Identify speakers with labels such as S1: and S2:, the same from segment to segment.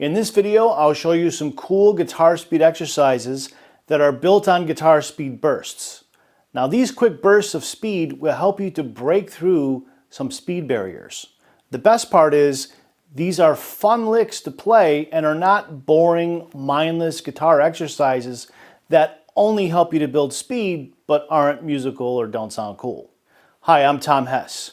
S1: In this video, I'll show you some cool guitar speed exercises that are built on guitar speed bursts. Now, these quick bursts of speed will help you to break through some speed barriers. The best part is these are fun licks to play and are not boring, mindless guitar exercises that only help you to build speed but aren't musical or don't sound cool. Hi, I'm Tom Hess.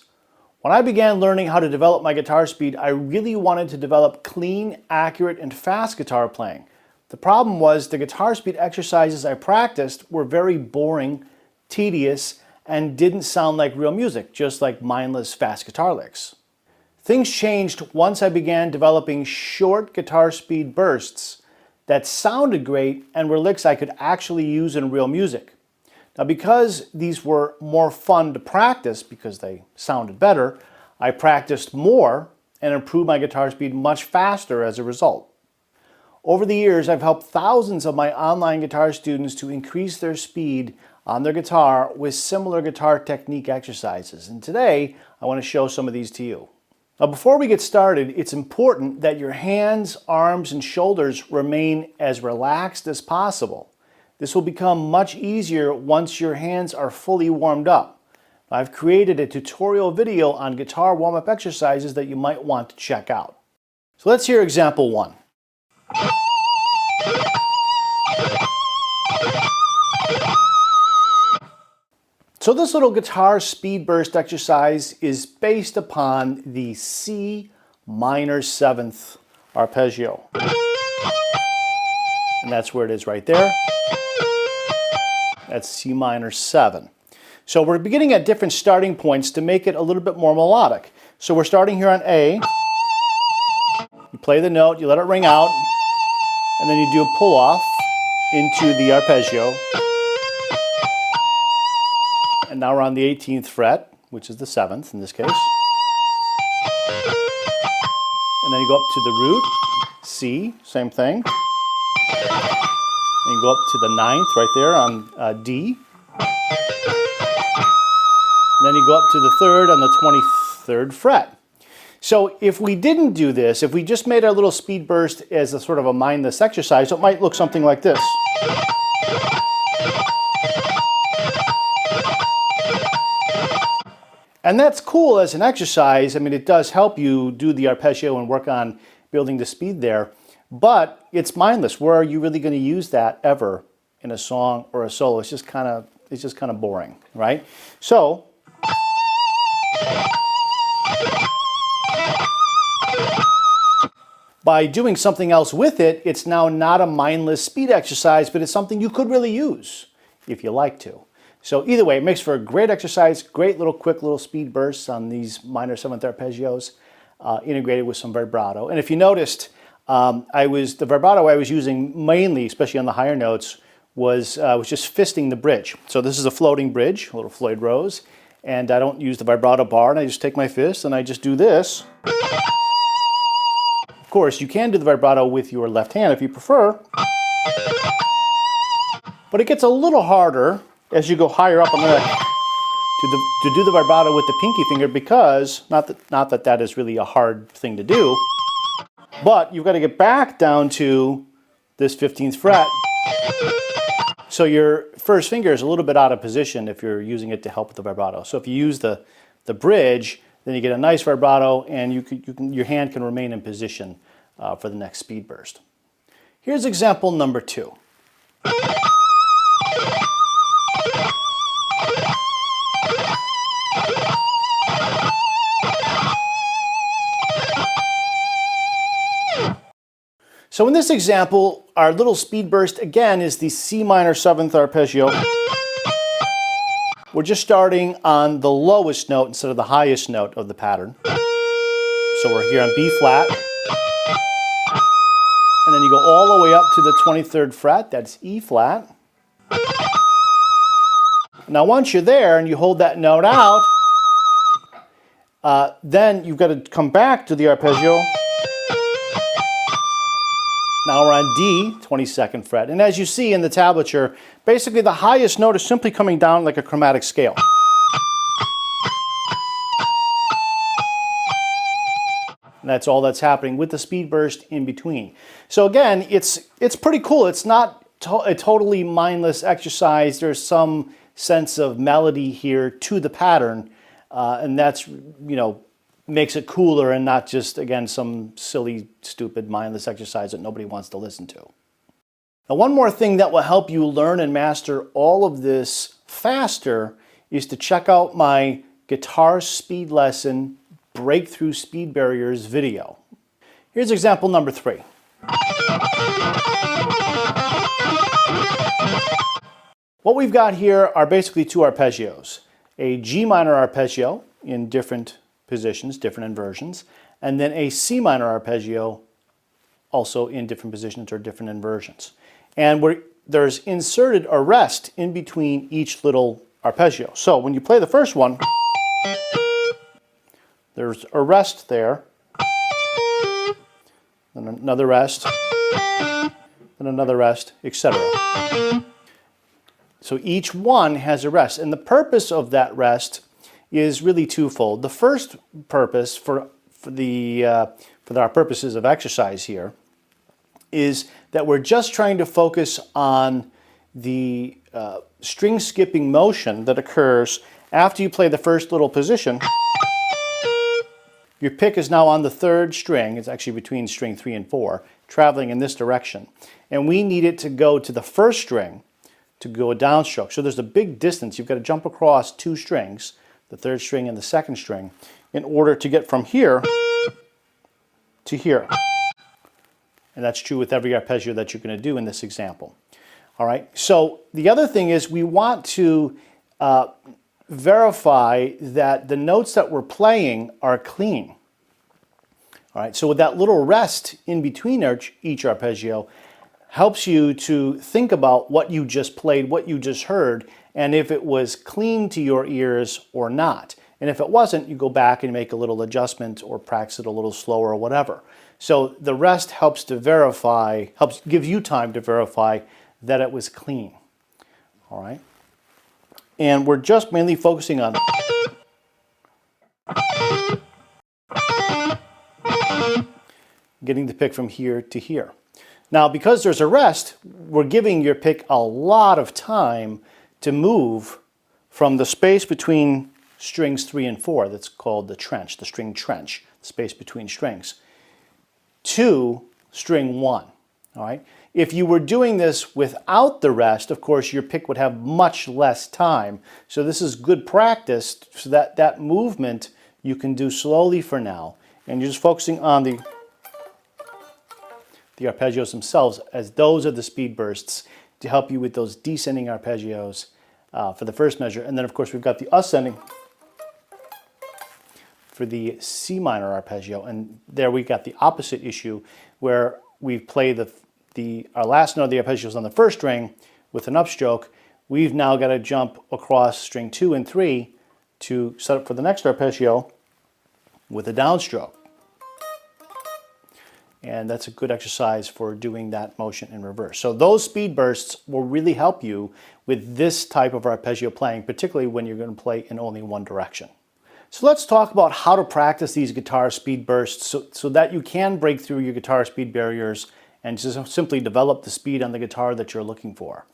S1: When I began learning how to develop my guitar speed, I really wanted to develop clean, accurate, and fast guitar playing. The problem was the guitar speed exercises I practiced were very boring, tedious, and didn't sound like real music, just like mindless fast guitar licks. Things changed once I began developing short guitar speed bursts that sounded great and were licks I could actually use in real music. Now, because these were more fun to practice because they sounded better, I practiced more and improved my guitar speed much faster as a result. Over the years, I've helped thousands of my online guitar students to increase their speed on their guitar with similar guitar technique exercises. And today, I want to show some of these to you. Now, before we get started, it's important that your hands, arms, and shoulders remain as relaxed as possible. This will become much easier once your hands are fully warmed up. I've created a tutorial video on guitar warm-up exercises that you might want to check out. So let's hear example 1. So this little guitar speed burst exercise is based upon the C minor 7th arpeggio. And that's where it is right there. That's C minor 7. So we're beginning at different starting points to make it a little bit more melodic. So we're starting here on A. You play the note, you let it ring out, and then you do a pull off into the arpeggio. And now we're on the 18th fret, which is the 7th in this case. And then you go up to the root, C, same thing. And you go up to the 9th right there on D. And then you go up to the 3rd on the 23rd fret. So if we didn't do this, if we just made our little speed burst as a sort of a mindless exercise, it might look something like this. And that's cool as an exercise. I mean, it does help you do the arpeggio and work on building the speed there. But it's mindless. Where are you really going to use that ever in a song or a solo? It's just kind of boring, right? So by doing something else with it, it's now not a mindless speed exercise, but it's something you could really use if you like to. So either way, it makes for a great exercise, great little quick little speed bursts on these minor 7th arpeggios, integrated with some vibrato. And if you noticed, the vibrato I was using mainly, especially on the higher notes, was just fisting the bridge. So this is a floating bridge, a little Floyd Rose, and I don't use the vibrato bar, and I just take my fist and I just do this. Of course, you can do the vibrato with your left hand if you prefer, but it gets a little harder as you go higher up on the neck to do the vibrato with the pinky finger, because not that that is really a hard thing to do, but you've got to get back down to this 15th fret. So your first finger is a little bit out of position if you're using it to help with the vibrato. So if you use the bridge, then you get a nice vibrato, and your hand can remain in position for the next speed burst. Here's example number 2. So in this example, our little speed burst again is the C minor 7th arpeggio. We're just starting on the lowest note instead of the highest note of the pattern. So we're here on B flat. And then you go all the way up to the 23rd fret, that's E flat. Now once you're there and you hold that note out, then you've got to come back to the arpeggio. Now we're on D, 22nd fret. And as you see in the tablature, basically the highest note is simply coming down like a chromatic scale. And that's all that's happening with the speed burst in between. So again, it's pretty cool. It's not a totally mindless exercise. There's some sense of melody here to the pattern, and that's, makes it cooler and not just, again, some silly, stupid, mindless exercise that nobody wants to listen to. Now, one more thing that will help you learn and master all of this faster is to check out my guitar speed lesson, Breakthrough Speed Barriers video. Here's example number 3. What we've got here are basically 2 arpeggios. A G minor arpeggio in different positions, different inversions, and then a C minor arpeggio also in different positions or different inversions. And there's inserted a rest in between each little arpeggio. So when you play the first one, there's a rest there, then another rest, then another rest, etc. So each one has a rest, and the purpose of that rest is really twofold. The first purpose for our purposes of exercise here is that we're just trying to focus on the string skipping motion that occurs after you play the first little position. Your pick is now on the 3rd string. It's actually between string 3 and 4, traveling in this direction. And we need it to go to the 1st string to go a downstroke. So there's a big distance. You've got to jump across 2 strings, the 3rd string and the 2nd string, in order to get from here to here. And that's true with every arpeggio that you're going to do in this example. All right, so the other thing is we want to verify that the notes that we're playing are clean. All right, so with that little rest in between each arpeggio helps you to think about what you just played, what you just heard, and if it was clean to your ears or not. And if it wasn't, you go back and make a little adjustment or practice it a little slower or whatever. So the rest helps give you time to verify that it was clean. All right? And we're just mainly focusing on getting the pick from here to here. Now, because there's a rest, we're giving your pick a lot of time to move from the space between strings 3 and 4, that's called the trench, the string trench, the space between strings, to string 1. All right? If you were doing this without the rest, of course, your pick would have much less time. So this is good practice so that that movement you can do slowly for now. And you're just focusing on the arpeggios themselves, as those are the speed bursts to help you with those descending arpeggios for the first measure. And then, of course, we've got the ascending for the C minor arpeggio. And there we got the opposite issue where we play our last note of the arpeggio is on the 1st string with an upstroke. We've now got to jump across string 2 and 3 to set up for the next arpeggio with a downstroke. And that's a good exercise for doing that motion in reverse. So those speed bursts will really help you with this type of arpeggio playing, particularly when you're going to play in only one direction. So let's talk about how to practice these guitar speed bursts so that you can break through your guitar speed barriers and just simply develop the speed on the guitar that you're looking for.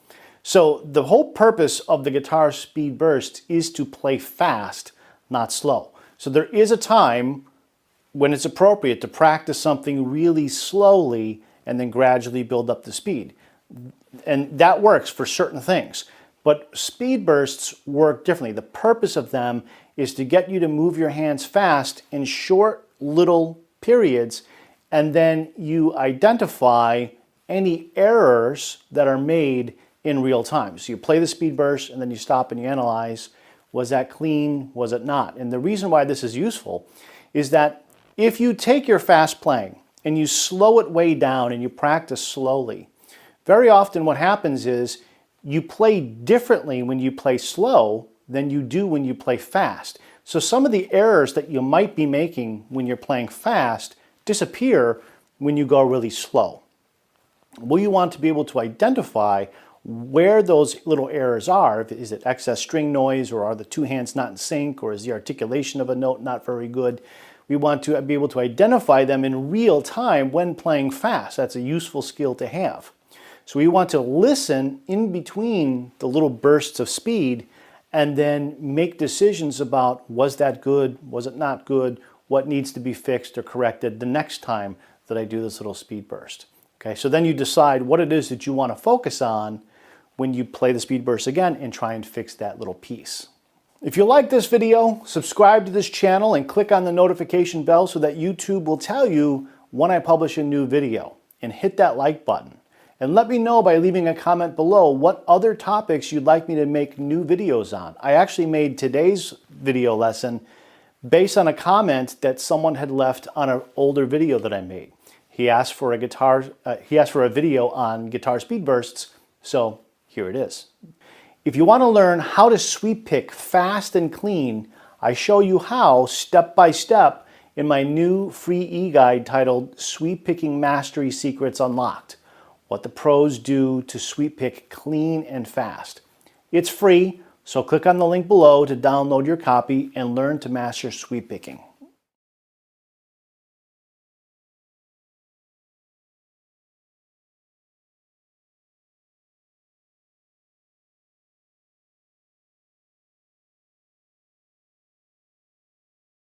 S1: So the whole purpose of the guitar speed burst is to play fast, not slow. So there is a time when it's appropriate to practice something really slowly and then gradually build up the speed. And that works for certain things. But speed bursts work differently. The purpose of them is to get you to move your hands fast in short little periods, and then you identify any errors that are made in real time. So you play the speed burst and then you stop and you analyze, was that clean, was it not? And the reason why this is useful is that if you take your fast playing and you slow it way down and you practice slowly, very often what happens is you play differently when you play slow than you do when you play fast. So some of the errors that you might be making when you're playing fast disappear when you go really slow. Well, you want to be able to identify where those little errors are. Is it excess string noise, or are the two hands not in sync, or is the articulation of a note not very good? We want to be able to identify them in real time when playing fast. That's a useful skill to have. So we want to listen in between the little bursts of speed and then make decisions about, was that good, was it not good, what needs to be fixed or corrected the next time that I do this little speed burst. Okay, so then you decide what it is that you want to focus on when you play the speed burst again and try and fix that little piece. If you like this video, subscribe to this channel and click on the notification bell so that YouTube will tell you when I publish a new video. And hit that like button. And let me know by leaving a comment below what other topics you'd like me to make new videos on. I actually made today's video lesson based on a comment that someone had left on an older video that I made. He asked for a video on guitar speed bursts, so here it is. If you want to learn how to sweep pick fast and clean, I show you how step by step in my new free e-guide titled Sweep Picking Mastery Secrets Unlocked. What the pros do to sweep pick clean and fast. It's free, so click on the link below to download your copy and learn to master sweep picking.